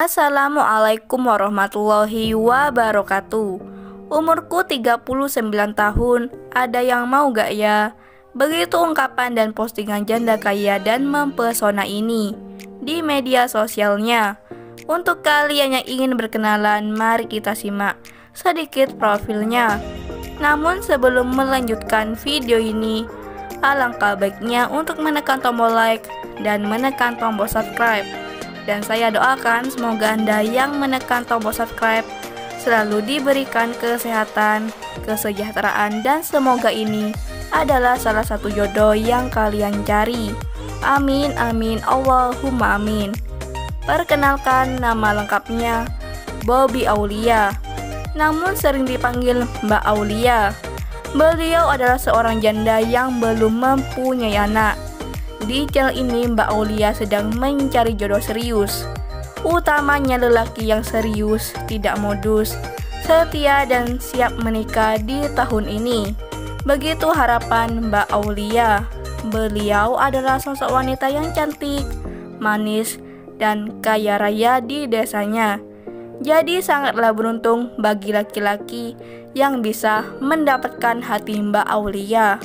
Assalamualaikum warahmatullahi wabarakatuh. Umurku 39 tahun, ada yang mau gak ya? Begitu ungkapan dan postingan janda kaya dan mempesona ini di media sosialnya. Untuk kalian yang ingin berkenalan, mari kita simak sedikit profilnya. Namun sebelum melanjutkan video ini, alangkah baiknya untuk menekan tombol like dan menekan tombol subscribe. Dan saya doakan semoga Anda yang menekan tombol subscribe selalu diberikan kesehatan, kesejahteraan, dan semoga ini adalah salah satu jodoh yang kalian cari. Amin, amin, Allahumma amin. Perkenalkan, nama lengkapnya Bobby Aulia, namun sering dipanggil Mbak Aulia. Beliau adalah seorang janda yang belum mempunyai anak. Di channel ini Mbak Aulia sedang mencari jodoh serius, utamanya lelaki yang serius, tidak modus, setia dan siap menikah di tahun ini. Begitu harapan Mbak Aulia. Beliau adalah sosok wanita yang cantik, manis, dan kaya raya di desanya. Jadi sangatlah beruntung bagi laki-laki yang bisa mendapatkan hati Mbak Aulia.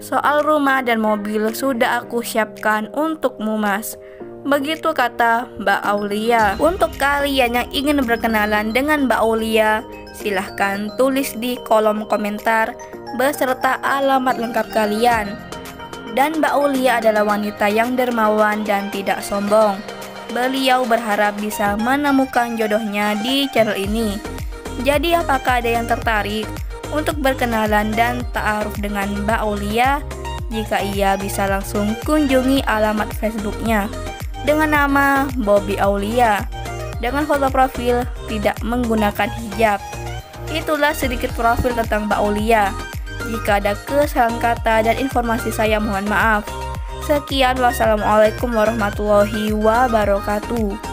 Soal rumah dan mobil sudah aku siapkan untukmu, Mas. Begitu kata Mbak Aulia. Untuk kalian yang ingin berkenalan dengan Mbak Aulia, silahkan tulis di kolom komentar beserta alamat lengkap kalian. Dan Mbak Aulia adalah wanita yang dermawan dan tidak sombong. Beliau berharap bisa menemukan jodohnya di channel ini. Jadi apakah ada yang tertarik untuk berkenalan dan ta'aruf dengan Mbak Aulia? Jika iya, bisa langsung kunjungi alamat Facebooknya dengan nama Bobby Aulia, dengan foto profil tidak menggunakan hijab. Itulah sedikit profil tentang Mbak Aulia. Jika ada kesalahan kata dan informasi saya mohon maaf. Sekian, wassalamualaikum warahmatullahi wabarakatuh.